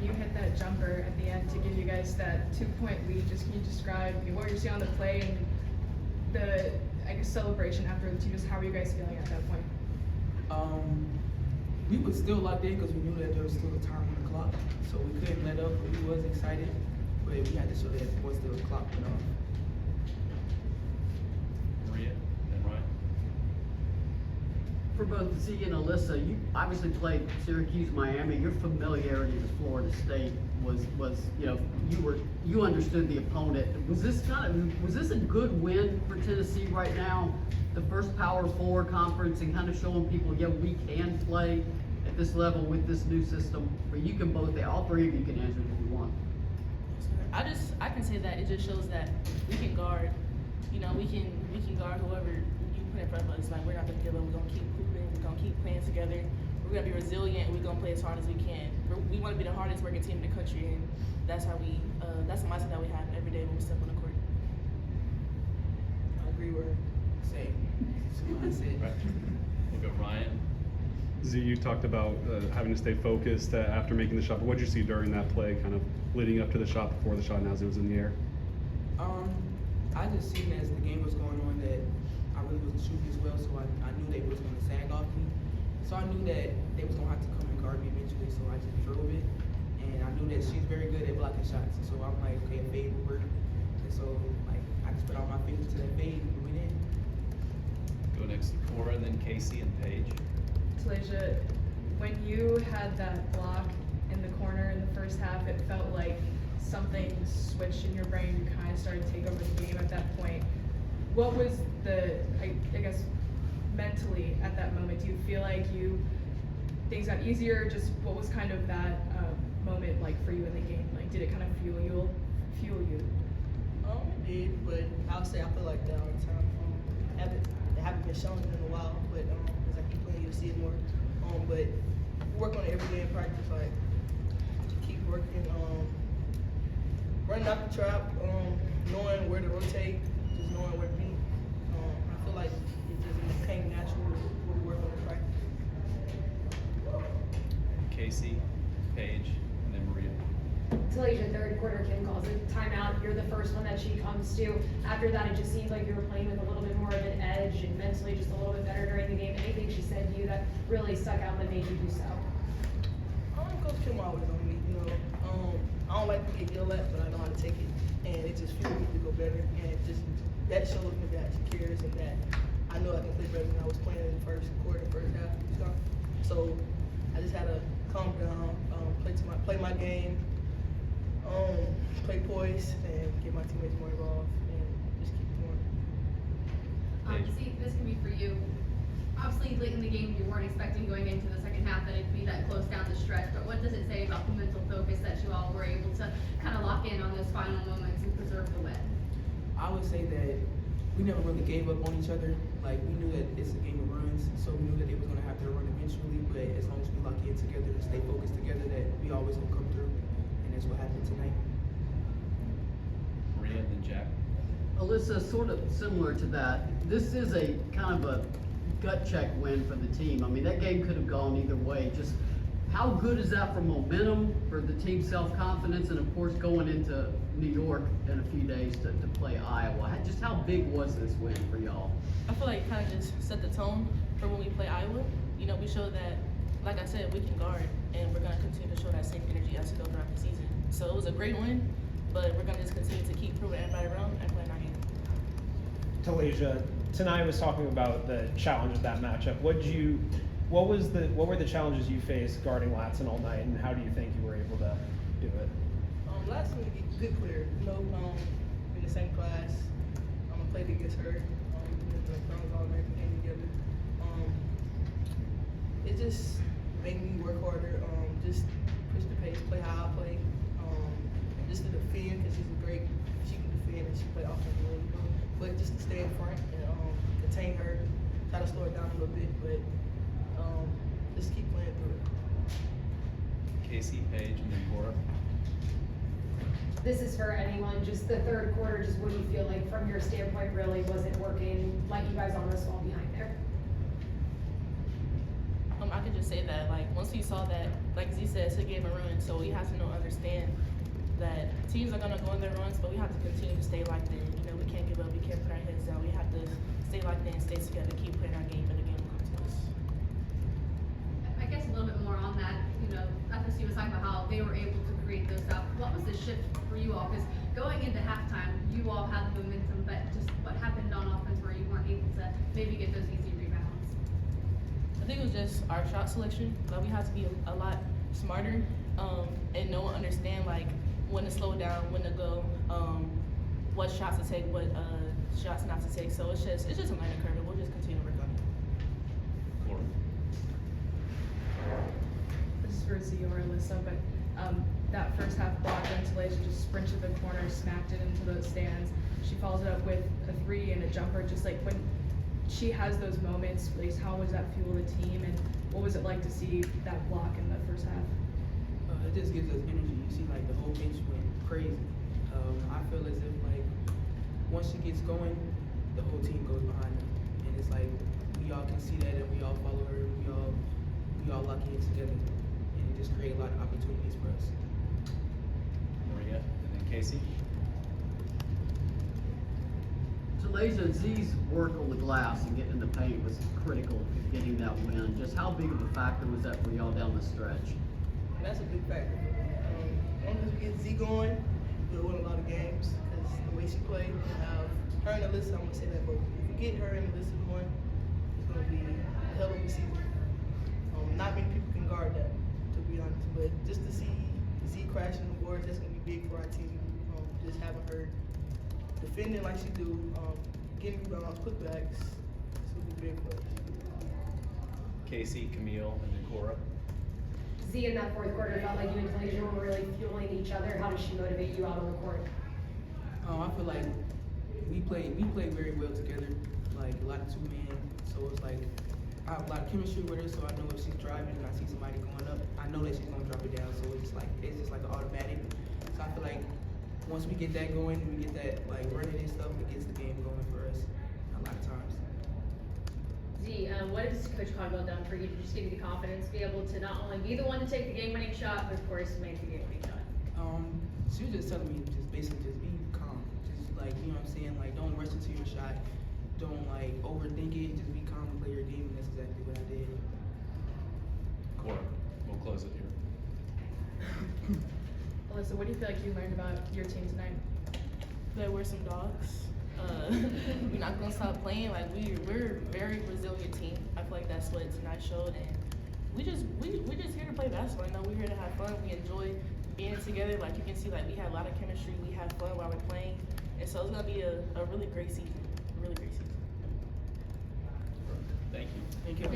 when you hit that jumper at the end to give you guys that 2-point lead, can you describe what you're seeing on the play and the, I guess, celebration after the two? Just how are you guys feeling at that point? We were still locked in because we knew that there was still a time on the clock, so we couldn't let up. We was excited, but we had to show that once the clock went off. Maria and Ryan. For both Zee and Alyssa, you obviously played Syracuse, Miami. Your familiarity with Florida State was you understood the opponent. Was this a good win for Tennessee right now? The first Power 4 conference and kind of showing people, yeah, we can play at this level with this new system. But you can both, all three of you can answer if you want. I can say that it just shows that we can guard. We can guard whoever you put in front of us. Like, we're not gonna give up. We're gonna keep hooping. We're gonna keep playing together. We're gonna be resilient. And we're gonna play as hard as we can. We want to be the hardest working team in the country, and that's how we. That's the mindset that we have every day when we step on the court. I agree with her. Same. That's what I said. Right. We'll go Ryan. Zee, you talked about having to stay focused after making the shot. But what did you see during that play, kind of leading up to the shot, before the shot, and as it was in the air? I just seen as the game was going on that I really wasn't shooting as well, so I knew they was going to sag off me. So I knew that they was going to have to come and guard me eventually, so I just drove it. And I knew that she's very good at blocking shots, and so I'm like, okay, a fade will work. And so I just put all my fingers to that fade and went in. Go next to Cora, then Casey and Paige. Talaysia, when you had that block in the corner in the first half, it felt like something switched in your brain. You kind of started to take over the game at that point. What was I guess, mentally at that moment? Do you feel like things got easier? Just what was kind of that moment like for you in the game? Like, did it kind of fuel you? It did, but I would say I feel like that all the time. It haven't been shown in a while, but as I keep playing, you'll see it more. But work on it every day in practice, like keep working, running out the trap, knowing where to rotate, just knowing where to be. I feel like it just came natural when we work on it in practice. Casey, Paige, and then Maria. Talaysia, third quarter, Kim calls a timeout. You're the first one that she comes to. After that, it just seemed like you were playing with a little bit more of an edge and mentally just a little bit better during the game. Anything she said to you that really stuck out that made you do so? Coach Kim always on me, I don't like to get yelled at, but I know how to take it, and it just fuels me to go better. And that shows me that she cares and that I know I can play better than I was playing in the first quarter, first half. So I just had to calm down, play my game. Play poise and get my teammates more involved and just keep going. Zee, this can be for you. Obviously, late in the game, you weren't expecting going into the second half that it'd be that close down the stretch, but what does it say about the mental focus that you all were able to kind of lock in on those final moments and preserve the win? I would say that we never really gave up on each other. Like, we knew that it's a game of runs, so we knew that they was going to have to run eventually, but as long as we lock in together and stay focused together, that we always going to come through, and that's what happened tonight. Maria, and then Jack. Alyssa, sort of similar to that, this is a kind of a gut check win for the team. I mean, that game could have gone either way. Just how good is that for momentum, for the team's self-confidence, and of course going into New York in a few days to play Iowa? Just how big was this win for y'all? I feel like it kind of just set the tone for when we play Iowa. We showed that, like I said, we can guard, and we're going to continue to show that same energy as we go throughout the season. So it was a great win, but we're going to just continue to keep proving everybody wrong and playing our game. Talaysia, tonight was talking about the challenge of that matchup. What were the challenges you faced guarding Latson all night, and how do you think you were able to do it? Latson is a good player. In the same class. I played against her. The All-American came together. It just made me work harder. Just push the pace, play how I play. Just to defend, because she can defend and she play offensively. But just to stay in front and contain her, try to slow it down a little bit, but just keep playing through it. Casey, Paige, and then Cora. This is for anyone, just the third quarter, just what do you feel like from your standpoint really wasn't working, like you guys almost fall behind there? I could just say that, like, once we saw that, like Z said, it's a game of runs, so we have to understand that teams are gonna go in their runs, but we have to continue to stay locked in. You know, we can't give up, we can't put our heads down. We have to stay locked in, stay together, keep playing our game, and the game will come to us. I guess a little bit more on that, you know, FSU was talking about how they were able to create those out. What was the shift for you all? Because going into halftime, you all had the momentum, but just what happened on offense where you weren't able to maybe get those easy rebounds? I think it was just our shot selection. Like, we have to be a lot smarter, and know and understand, like, when to slow down, when to go, what shots to take, what shots not to take. So it's just a learning curve, and we'll just continue to work on it. Laura. This is for Zee or Alyssa, but that first half block when Talaysia just sprinted the corner, smacked it into the stands. She follows it up with a 3 and a jumper. Just like when she has those moments, like, how was that fuel the team, and what was it like to see that block in the first half? It just gives us energy. You see, like, the whole bench went crazy. I feel as if, like, once she gets going, the whole team goes behind her, and it's like we all can see that, and we all follow her. We all lock in together, and it just create a lot of opportunities for us. Maria, and then Casey. Talaysia, Zee's work on the glass and getting in the paint was critical to getting that win. Just how big of a factor was that for y'all down the stretch? And that's a big factor. As long as we get Z going, we'll win a lot of games. Because the way she played, her and Alyssa, I'm gonna say that both. If we get her and Alyssa going, it's gonna be a hell of a season. Not many people can guard that, to be honest. But just to see Z crashing the boards, that's gonna be big for our team. Just having her defending like she do, getting rebounds, putbacks, it's gonna be big for us. Casey, Camille, and then Cora. Z in that fourth quarter felt like you and Talaysia were really fueling each other. How does she motivate you out on the court? I feel like we play very well together, like a lot of 2-man. So it's like I have a lot of chemistry with her. So I know if she's driving and I see somebody going up, I know that she's gonna drop it down. So it's just like an automatic. So I feel like once we get that going, we get that like running and stuff, it gets the game going for us a lot of times. Zee, what has Coach Caldwell done for you to just give you the confidence to be able to not only be the one to take the game-winning shot, but of course make the game-winning shot? She was just telling me just basically just be calm. Just like, you know what I'm saying? Like, don't rush into your shot. Don't like overthink it. Just be calm and play your game, and that's exactly what I did. Cora, we'll close it here. Alyssa, what do you feel like you learned about your team tonight? That we're some dogs. We're not gonna stop playing. Like, we're a very resilient team. I feel like that's what tonight showed, and we're just here to play basketball. You know, we're here to have fun. We enjoy being together. Like, you can see, like, we have a lot of chemistry. We have fun while we're playing, and so it's gonna be a really great season. Really great season. Thank you. Thank you.